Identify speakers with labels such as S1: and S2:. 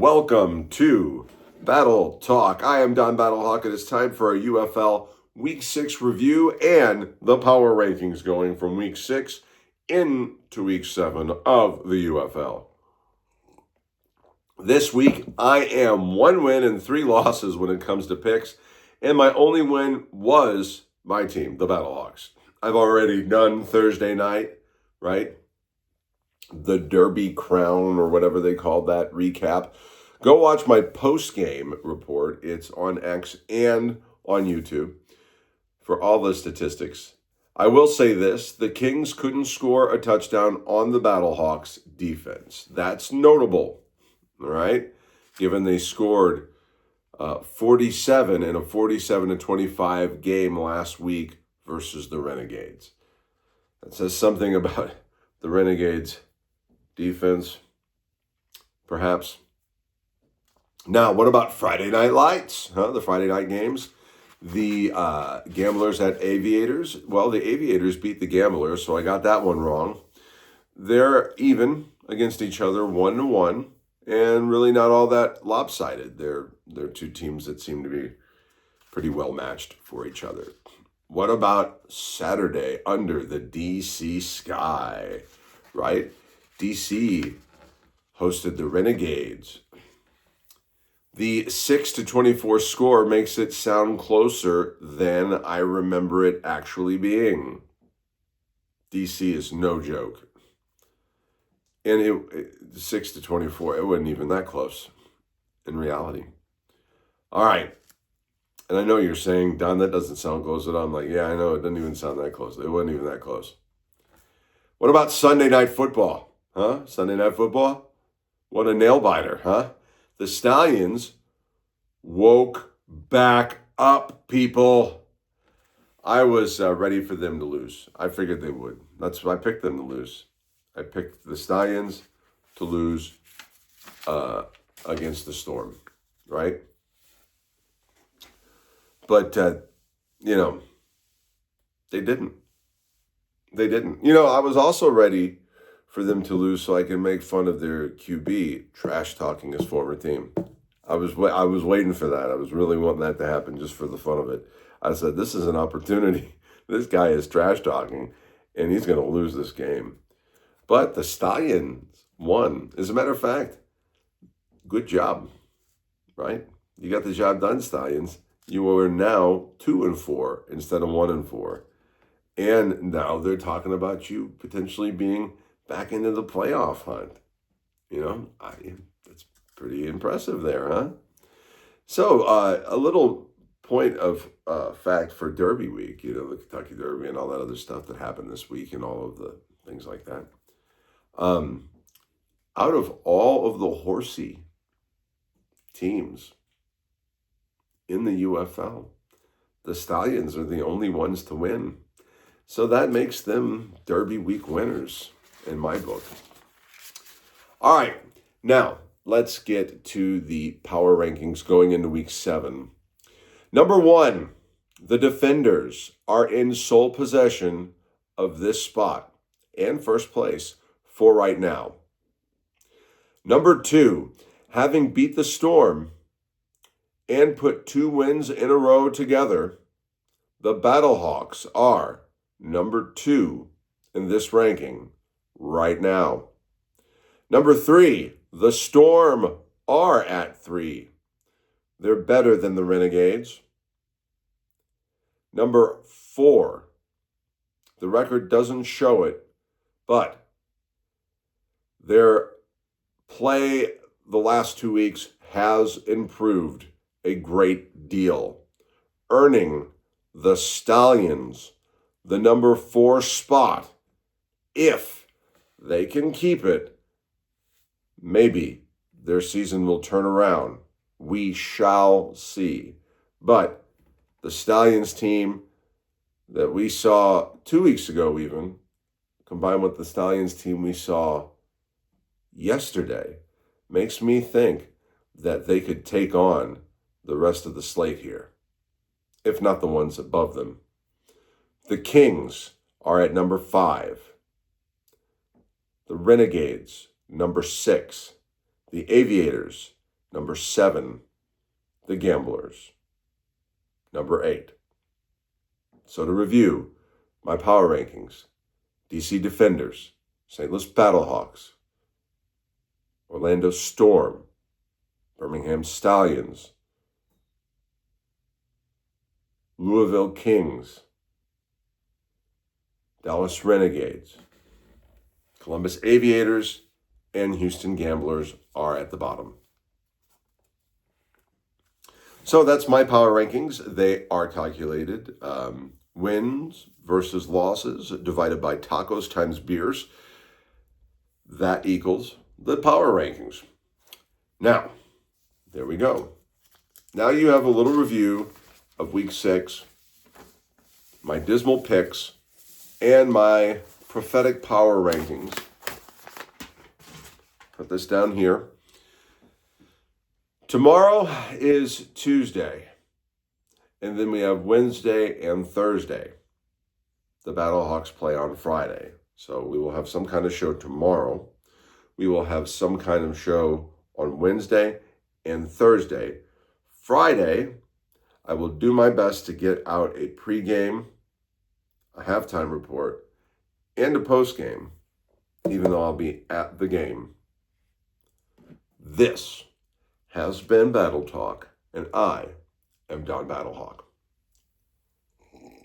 S1: Welcome to Battle Talk. I am Don Battlehawk. It is time for a UFL Week 6 review and the power rankings going from Week 6 into Week 7 of the UFL. This week, I am 1 win and 3 losses when it comes to picks, and my only win was my team, the Battlehawks. I've already done Thursday night, right? The Derby Crown or whatever they called that recap. Go watch my post-game report. It's on X and on YouTube for all the statistics. I will say this, the Kings couldn't score a touchdown on the Battlehawks defense. That's notable, all right? Given they scored 47 in a 47-25 game last week versus the Renegades. That says something about the Renegades' defense, perhaps. Now, what about Friday Night Lights? The Friday night games. The Gamblers at Aviators. Well, the Aviators beat the Gamblers, so I got that one wrong. They're even against each other 1-1, and really not all that lopsided. They're two teams that seem to be pretty well matched for each other. What about Saturday under the DC sky, right? DC hosted the Renegades. The 6-24 score makes it sound closer than I remember it actually being. DC is no joke. And it 6-24, it wasn't even that close in reality. All right. And I know you're saying, Don, that doesn't sound close at all. I'm like, yeah, I know. It doesn't even sound that close. It wasn't even that close. What about Sunday Night Football? Sunday Night Football? What a nail-biter, huh? The Stallions woke back up, people. I was ready for them to lose. I figured they would. That's why I picked them to lose. I picked the Stallions to lose against the Storm, right? But, they didn't. They didn't. I was also ready for them to lose so I can make fun of their QB trash-talking his former team. I was waiting for that. I was really wanting that to happen just for the fun of it. I said, this is an opportunity. This guy is trash-talking, and he's going to lose this game. But the Stallions won. As a matter of fact, good job, right? You got the job done, Stallions. You are now 2-4 instead of 1-4. And now they're talking about you potentially being back into the playoff hunt. That's pretty impressive there, huh? So a little point of fact for Derby week, the Kentucky Derby and all that other stuff that happened this week and all of the things like that. Out of all of the horsey teams in the UFL, the Stallions are the only ones to win. So that makes them Derby week winners in my book. All right, now let's get to the power rankings going into week 7. Number 1, the Defenders are in sole possession of this spot and first place for right now. Number 2, having beat the Storm and put 2 wins in a row together, the Battlehawks are number 2 in this ranking right now. Number 3, the Storm are at 3. They're better than the Renegades. Number 4, the record doesn't show it, but their play the last 2 weeks has improved a great deal, earning the Stallions the number 4 spot. If they can keep it, maybe their season will turn around. We shall see. But the Stallions team that we saw 2 weeks ago even, combined with the Stallions team we saw yesterday, makes me think that they could take on the rest of the slate here, if not the ones above them. The Kings are at number 5. The Renegades, number 6. The Aviators, Number 7, the Gamblers. Number 8. So to review my power rankings: DC Defenders, St. Louis Battlehawks, Orlando Storm, Birmingham Stallions, Louisville Kings, Dallas Renegades, Columbus Aviators, and Houston Gamblers are at the bottom. So that's my power rankings. They are calculated wins versus losses divided by tacos times beers. That equals the power rankings. Now, there we go. Now you have a little review of week 6, my dismal picks, and my prophetic power rankings. Put this down here. Tomorrow is Tuesday, and then we have Wednesday and Thursday. The Battlehawks play on Friday, so we will have some kind of show tomorrow. We will have some kind of show on Wednesday and Thursday. Friday, I will do my best to get out a pregame, a halftime report, and a postgame, even though I'll be at the game. This has been Battle Talk, and I am Don Battlehawk.